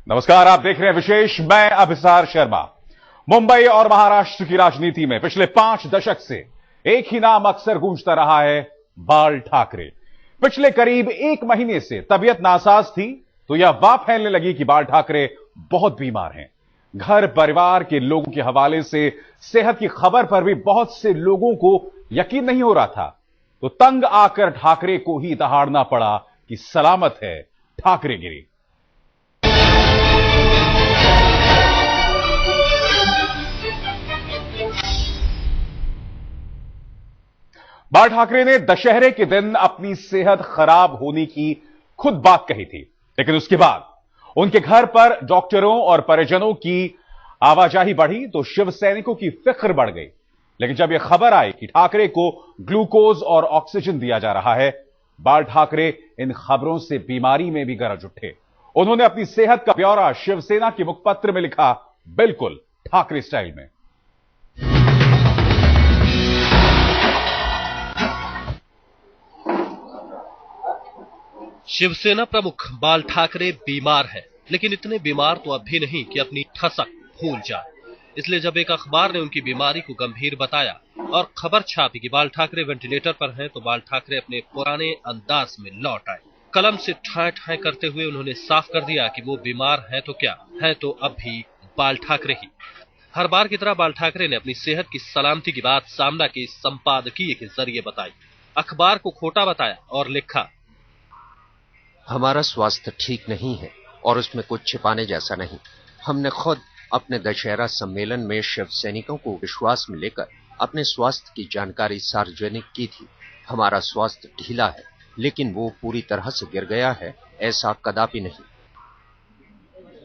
नमस्कार, आप देख रहे हैं विशेष। मैं अभिसार शर्मा। मुंबई और महाराष्ट्र की राजनीति में पिछले 5 दशक से एक ही नाम अक्सर गूंजता रहा है, बाल ठाकरे। पिछले करीब 1 महीने से तबीयत नासाज थी तो यह अफवाह फैलने लगी कि बाल ठाकरे बहुत बीमार हैं। घर परिवार के लोगों के हवाले से सेहत की खबर पर भी बहुत से लोगों को यकीन नहीं हो रहा था, तो तंग आकर ठाकरे को ही दहाड़ना पड़ा कि सलामत है ठाकरेगिरी। बाल ठाकरे ने दशहरे के दिन अपनी सेहत खराब होने की खुद बात कही थी, लेकिन उसके बाद उनके घर पर डॉक्टरों और परिजनों की आवाजाही बढ़ी तो शिव सैनिकों की फिक्र बढ़ गई। लेकिन जब यह खबर आई कि ठाकरे को ग्लूकोज और ऑक्सीजन दिया जा रहा है, बाल ठाकरे इन खबरों से बीमारी में भी गरज उठे। उन्होंने अपनी सेहत का ब्यौरा शिवसेना के मुखपत्र में लिखा, बिल्कुल ठाकरे स्टाइल में। शिवसेना प्रमुख बाल ठाकरे बीमार है, लेकिन इतने बीमार तो अब भी नहीं कि अपनी ठसक भूल जाए। इसलिए जब एक अखबार ने उनकी बीमारी को गंभीर बताया और खबर छापी कि बाल ठाकरे वेंटिलेटर पर हैं, तो बाल ठाकरे अपने पुराने अंदाज में लौट आए। कलम से ठाए ठाए करते हुए उन्होंने साफ कर दिया कि वो बीमार है तो क्या है, तो अब भी बाल ठाकरे ही। हर बार की तरह बाल ठाकरे ने अपनी सेहत की सलामती की बात सामना के संपादकीय के जरिए बताई, अखबार को खोटा बताया और लिखा, हमारा स्वास्थ्य ठीक नहीं है और उसमें कुछ छिपाने जैसा नहीं। हमने खुद अपने दशहरा सम्मेलन में शिव सैनिकों को विश्वास में लेकर अपने स्वास्थ्य की जानकारी सार्वजनिक की थी। हमारा स्वास्थ्य ढीला है, लेकिन वो पूरी तरह से गिर गया है, ऐसा कदापि नहीं।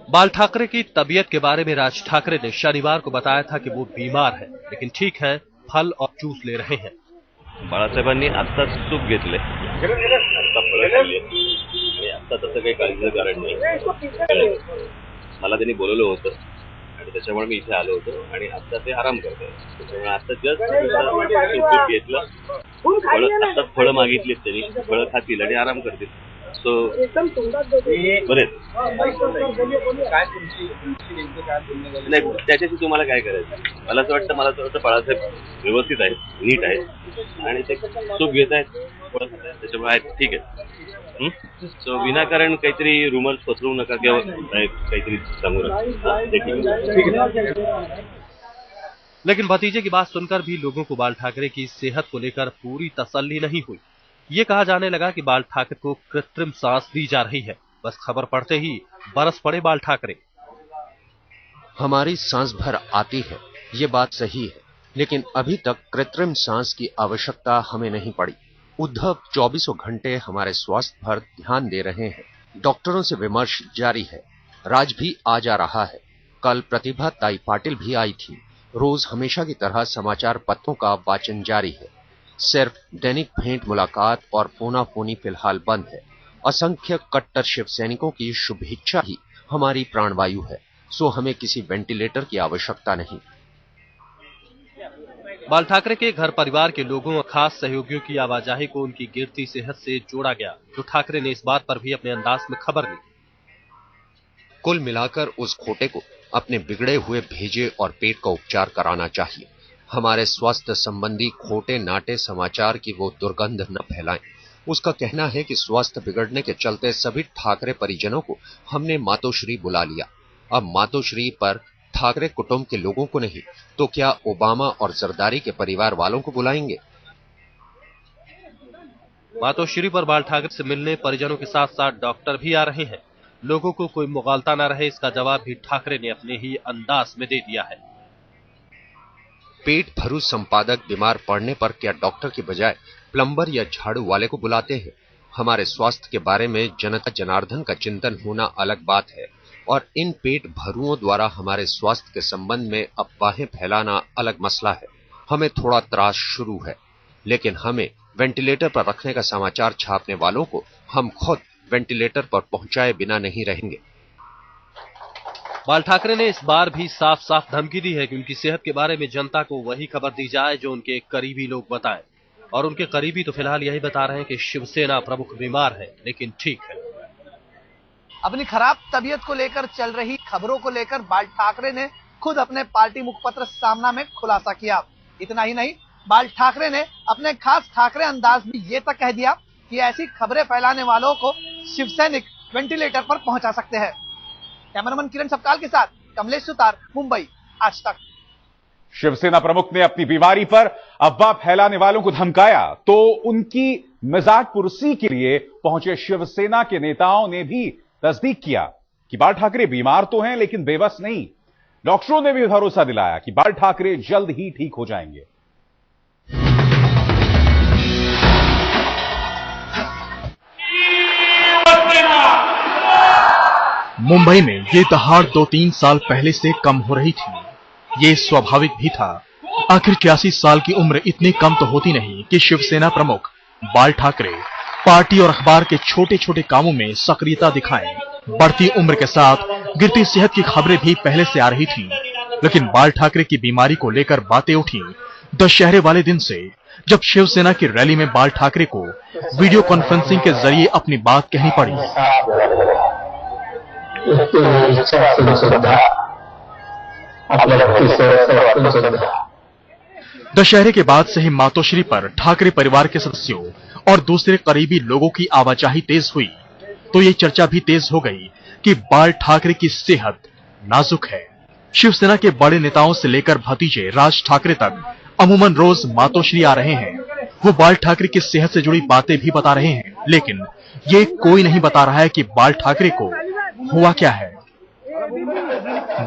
बाल ठाकरे की तबीयत के बारे में राज ठाकरे ने शनिवार को बताया था कि वो बीमार है, लेकिन ठीक है, फल और जूस ले रहे हैं। बाळासाहेबांनी आत्ताच सूप घेतले, आता फळं खाल्ली आणि आता तसं काही काळजीचं कारण नाही। मला त्यांनी बोलवलं होतं आणि त्याच्यामुळे मी इथे आलो होतो आणि आता ते आराम करत आहेत। त्याच्यामुळे आता जस्ट सूप घेतलं, आता फळं मागितलीत त्यांनी, फळं खातील आणि आराम करतील। सो बरेच नाही, त्याच्याशी तुम्हाला काय करायचं? मला असं वाटतं बाळासाहेब व्यवस्थित आहेत, नीट आहेत आणि ते सूप घेत आहेत, फळं खात आहेत, त्याच्यामुळे आहेत, ठीक आहे। सो विनाकारण काहीतरी रुमर्स पसरवू नका किंवा काहीतरी सांगू नका। लेकिन भतीजे की बात सुनकर भी लोगों को बाल ठाकरे की सेहत को लेकर पूरी तसल्ली नहीं हुई। ये कहा जाने लगा कि बाल ठाकरे को कृत्रिम सांस दी जा रही है। बस खबर पढ़ते ही बरस पड़े बाल ठाकरे। हमारी सांस भर आती है, ये बात सही है, लेकिन अभी तक कृत्रिम सांस की आवश्यकता हमें नहीं पड़ी। उद्धव 24 घंटे हमारे स्वास्थ्य पर ध्यान दे रहे हैं। डॉक्टरों से विमर्श जारी है। राज भी आ जा रहा है। कल प्रतिभा ताई पाटिल भी आई थी। रोज हमेशा की तरह समाचार पत्रों का वाचन जारी है। सिर्फ दैनिक भेंट मुलाकात और फोना फोनी फिलहाल बंद है। असंख्य कट्टर शिव सैनिकों की शुभेच्छा ही हमारी प्राणवायु है, सो हमें किसी वेंटिलेटर की आवश्यकता नहीं। बाल ठाकरे के घर परिवार के लोगों और खास सहयोगियों की आवाजाही को उनकी गिरती सेहत से जोड़ा गया, तो ठाकरे ने इस बात पर भी अपने अंदाज में खबर दी। कुल मिलाकर उस खोटे को अपने बिगड़े हुए भेजे और पेट का उपचार कराना चाहिए। हमारे स्वास्थ्य संबंधी खोटे नाटे समाचार की वो दुर्गंध न फैलाएं। उसका कहना है कि स्वास्थ्य बिगड़ने के चलते सभी ठाकरे परिजनों को हमने मातोश्री बुला लिया। अब मातोश्री पर ठाकरे कुटुंब के लोगों को नहीं, तो क्या ओबामा और जरदारी के परिवार वालों को बुलाएंगे? मातोश्री पर बाल ठाकरे से मिलने परिजनों के साथ साथ डॉक्टर भी आ रहे हैं। लोगों को कोई मुगालता न रहे, इसका जवाब भी ठाकरे ने अपने ही अंदाज में दे दिया है। पेट भरू संपादक बीमार पड़ने पर क्या डॉक्टर की बजाय प्लम्बर या झाड़ू वाले को बुलाते हैं? हमारे स्वास्थ्य के बारे में जनता जनार्दन का चिंतन होना अलग बात है, और इन पेट भरुओं द्वारा हमारे स्वास्थ्य के संबंध में अफवाहें फैलाना अलग मसला है। हमें थोड़ा त्रास शुरू है, लेकिन हमें वेंटिलेटर पर रखने का समाचार छापने वालों को हम खुद वेंटिलेटर पर पहुंचाए बिना नहीं रहेंगे। बाल ठाकरे ने इस बार भी साफ साफ धमकी दी है कि उनकी सेहत के बारे में जनता को वही खबर दी जाए जो उनके करीबी लोग बताएं। और उनके करीबी तो फिलहाल यही बता रहे हैं कि शिवसेना प्रमुख बीमार है, लेकिन ठीक है। अपनी खराब तबीयत को लेकर चल रही खबरों को लेकर बाल ठाकरे ने खुद अपने पार्टी मुखपत्र सामना में खुलासा किया। इतना ही नहीं, बाल ठाकरे ने अपने खास ठाकरे अंदाज में ये तक कह दिया कि ऐसी खबरें फैलाने वालों को शिवसैनिक वेंटिलेटर पर पहुंचा सकते हैं। कैमरामैन किरण सपकाल के साथ कमलेश सुतार, मुंबई, आज तक। शिवसेना प्रमुख ने अपनी बीमारी पर अफवाह फैलाने वालों को धमकाया तो उनकी मिजाज पुरसी के लिए पहुंचे शिवसेना के नेताओं ने भी तस्दीक किया कि बाल ठाकरे बीमार तो हैं लेकिन बेबस नहीं। डॉक्टरों ने भी भरोसा दिलाया कि बाल ठाकरे जल्द ही ठीक हो जाएंगे। मुंबई में ये दहाड़ 2-3 साल पहले से कम हो रही थी। ये स्वाभाविक भी था। आखिर 86 साल की उम्र इतनी कम तो होती नहीं कि शिवसेना प्रमुख बाल ठाकरे पार्टी और अखबार के छोटे छोटे कामों में सक्रियता दिखाएं। बढ़ती उम्र के साथ गिरती सेहत की खबरें भी पहले से आ रही थी, लेकिन बाल ठाकरे की बीमारी को लेकर बातें उठी दशहरे वाले दिन से, जब शिवसेना की रैली में बाल ठाकरे को वीडियो कॉन्फ्रेंसिंग के जरिए अपनी बात कहनी पड़ी। दशहरे के बाद से ही मातोश्री पर ठाकरे परिवार के सदस्यों और दूसरे करीबी लोगों की आवाजाही तेज हुई तो ये चर्चा भी तेज हो गई कि बाल ठाकरे की सेहत नाजुक है। शिवसेना के बड़े नेताओं से लेकर भतीजे राज ठाकरे तक अमूमन रोज मातोश्री आ रहे हैं। वो बाल ठाकरे की सेहत से जुड़ी बातें भी बता रहे हैं, लेकिन ये कोई नहीं बता रहा है कि बाल ठाकरे को हुआ क्या है।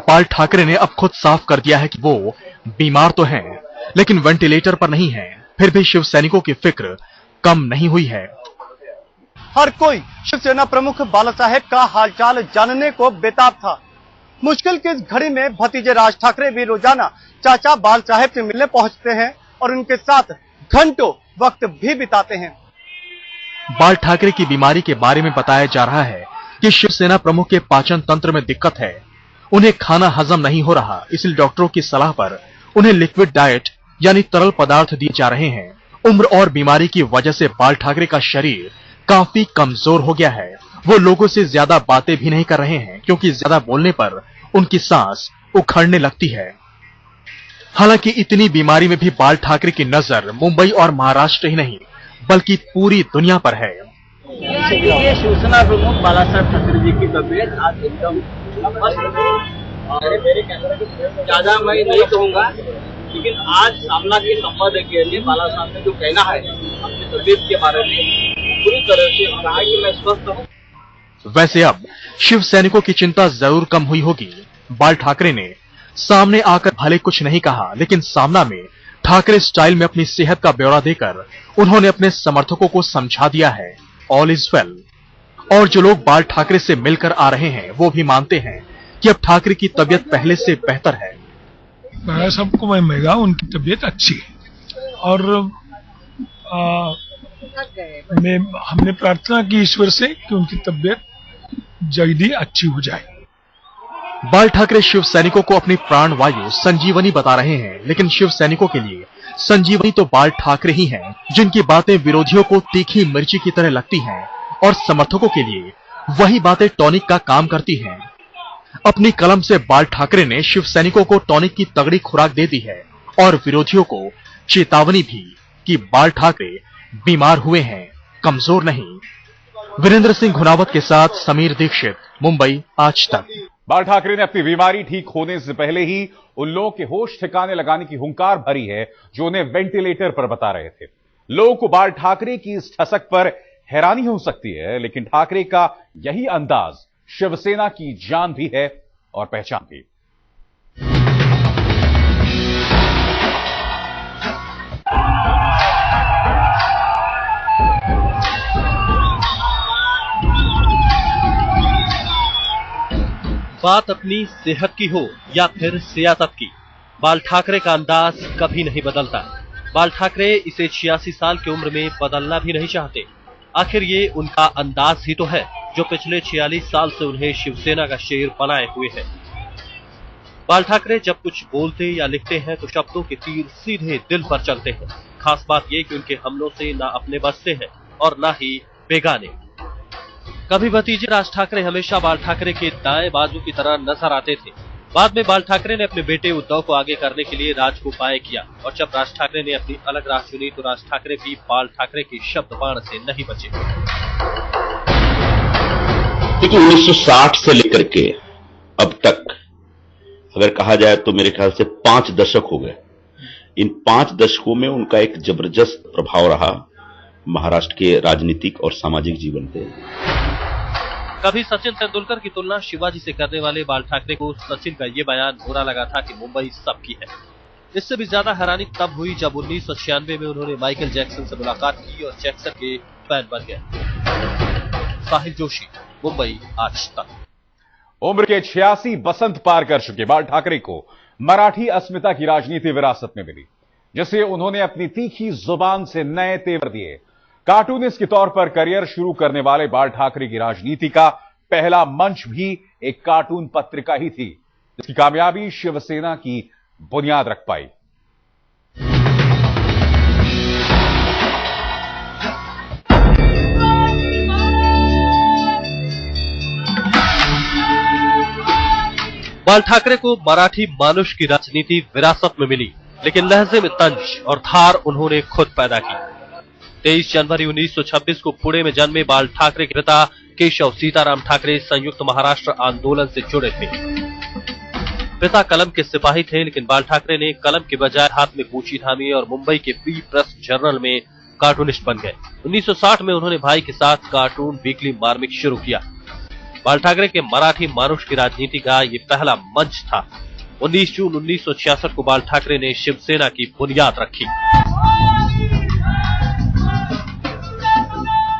बाल ठाकरे ने अब खुद साफ कर दिया है कि वो बीमार तो हैं, लेकिन वेंटिलेटर पर नहीं है। फिर भी शिवसैनिकों की फिक्र कम नहीं हुई है। हर कोई शिवसेना प्रमुख बाला साहेब का हालचाल जानने को बेताब था। मुश्किल की इस घड़ी में भतीजे राज ठाकरे भी रोजाना चाचा बाल साहेब से मिलने पहुंचते हैं और उनके साथ घंटों वक्त भी बिताते हैं। बाल ठाकरे की बीमारी के बारे में बताया जा रहा है कि शिवसेना प्रमुख के पाचन तंत्र में दिक्कत है। उन्हें खाना हजम नहीं हो रहा, इसलिए डॉक्टरों की सलाह पर उन्हें लिक्विड डाइट यानी तरल पदार्थ दिए जा रहे हैं। उम्र और बीमारी की वजह से बाल ठाकरे का शरीर काफी कमजोर हो गया है। वो लोगों से ज्यादा बातें भी नहीं कर रहे हैं, क्योंकि ज्यादा बोलने पर उनकी सांस उखड़ने लगती है। हालांकि इतनी बीमारी में भी बाल ठाकरे की नजर मुंबई और महाराष्ट्र ही नहीं बल्कि पूरी दुनिया पर है। शिवसेना प्रमुख बाला साहेब ठाकरे जी की तबीयत आज एकदम ज्यादा मैं नहीं कहूँगा, लेकिन आज सामना के संवाद के लिए बाला साहब ने जो कहना है अपनी तबीयत के बारे में पूरी तरह से कहा कि मैं स्वस्थ हूँ। वैसे अब शिव सैनिकों की चिंता जरूर कम हुई होगी। बाल ठाकरे ने सामने आकर भले कुछ नहीं कहा, लेकिन सामना में ठाकरे स्टाइल में अपनी सेहत का ब्यौरा देकर उन्होंने अपने समर्थकों को समझा दिया है ऑल इज वेल। और जो लोग बाल ठाकरे से मिलकर आ रहे हैं वो भी मानते हैं कि अब ठाकरे की तबीयत पहले से बेहतर है। मैं सबको मैं मेगा उनकी तबीयत अच्छी है और हमने प्रार्थना की ईश्वर से कि उनकी तबीयत जल्दी अच्छी हो जाए। बाल ठाकरे शिव सैनिकों को अपनी प्राण वायु संजीवनी बता रहे हैं, लेकिन शिव सैनिकों के लिए संजीवनी तो बाल ठाकरे ही हैं, जिनकी बातें विरोधियों को तीखी मिर्ची की तरह लगती हैं और समर्थकों के लिए वही बातें टॉनिक का काम करती हैं। अपनी कलम से बाल ठाकरे ने शिव सैनिकों को टॉनिक की तगड़ी खुराक दे दी है और विरोधियों को चेतावनी भी कि बाल ठाकरे बीमार हुए हैं, कमजोर नहीं। वीरेंद्र सिंह घुनावत के साथ समीर दीक्षित, मुंबई, आज तक। बाल ठाकरे ने अपनी बीमारी ठीक होने से पहले ही उन लोगों के होश ठिकाने लगाने की हुंकार भरी है जो उन्हें वेंटिलेटर पर बता रहे थे। लोगों को बाल ठाकरे की इस ठसक पर हैरानी हो सकती है, लेकिन ठाकरे का यही अंदाज शिवसेना की जान भी है और पहचान भी। बात अपनी सेहत की हो या फिर सियासत की, बाल ठाकरे का अंदाज कभी नहीं बदलता। बाल ठाकरे इसे 86 साल की उम्र में बदलना भी नहीं चाहते। आखिर ये उनका अंदाज ही तो है जो पिछले 46 साल से उन्हें शिवसेना का शेर बनाए हुए है। बाल ठाकरे जब कुछ बोलते या लिखते हैं तो शब्दों के तीर सीधे दिल पर चलते हैं। खास बात यह कि उनके हमलों से ना अपने बसते हैं और ना ही बेगाने। कभी भतीजे राज ठाकरे हमेशा बाल ठाकरे के दाएं बाजू की तरह नजर आते थे। बाद में बाल ठाकरे ने अपने बेटे उद्धव को आगे करने के लिए राज को बाएं किया और जब राज ठाकरे ने अपनी अलग राह चुनी तो राज ठाकरे भी बाल ठाकरे के शब्द बाण से नहीं बचे। देखिए 1960 से लेकर के अब तक अगर कहा जाए तो मेरे ख्याल से 5 दशक हो गए। इन 5 दशकों में उनका एक जबरदस्त प्रभाव रहा महाराष्ट्र के राजनीतिक और सामाजिक जीवन पे। कभी सचिन तेंदुलकर की तुलना शिवाजी से करने वाले बाल ठाकरे को सचिन का ये बयान बुरा लगा था कि मुंबई सबकी है। इससे भी ज्यादा हैरानी तब हुई जब 1996 में उन्होंने माइकल जैक्सन से मुलाकात की और जैक्सन के फैन बन गए। साहिल जोशी, मुंबई आज तक। उम्र के 86 बसंत पार कर चुके बाल ठाकरे को मराठी अस्मिता की राजनीति विरासत में मिली, जिसे उन्होंने अपनी तीखी जुबान से नए तेवर दिए। कार्टूनिस्ट के तौर पर करियर शुरू करने वाले बाल ठाकरे की राजनीति का पहला मंच भी एक कार्टून पत्रिका ही थी, जिसकी कामयाबी शिवसेना की बुनियाद रख पाई। बाल ठाकरे को मराठी मानुष की राजनीति विरासत में मिली, लेकिन लहजे में तंज और धार उन्होंने खुद पैदा की। 23 जनवरी 1926 को पुणे में जन्मे बाल ठाकरे के पिता केशव सीताराम ठाकरे संयुक्त महाराष्ट्र आंदोलन से जुड़े थे। पिता कलम के सिपाही थे, लेकिन बाल ठाकरे ने कलम के बजाय हाथ में पूंछी थामी और मुंबई के फ्री प्रेस जर्नल में कार्टूनिस्ट बन गए। 1960 में उन्होंने भाई के साथ कार्टून वीकली मार्मिक शुरू किया। बाल ठाकरे के मराठी मानुष की राजनीति का ये पहला मंच था। 19 जून 1966 को बाल ठाकरे ने शिवसेना की बुनियाद रखी।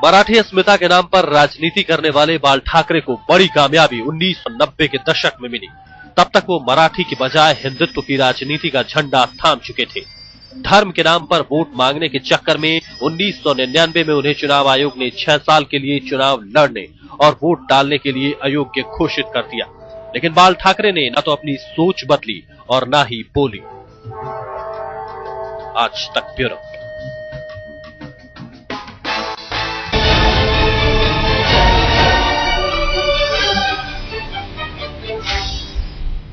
मराठी अस्मिता के नाम पर राजनीति करने वाले बाल ठाकरे को बड़ी कामयाबी 1990 के दशक में मिली। तब तक वो मराठी की बजाय हिंदुत्व की राजनीति का झंडा थाम चुके थे। धर्म के नाम पर वोट मांगने के चक्कर में 1999 में उन्हें चुनाव आयोग ने 6 साल के लिए चुनाव लड़ने और वोट डालने के लिए अयोग्य घोषित कर दिया। लेकिन बाल ठाकरे ने न तो अपनी सोच बदली और न ही बोली। आज तक ब्यूरो।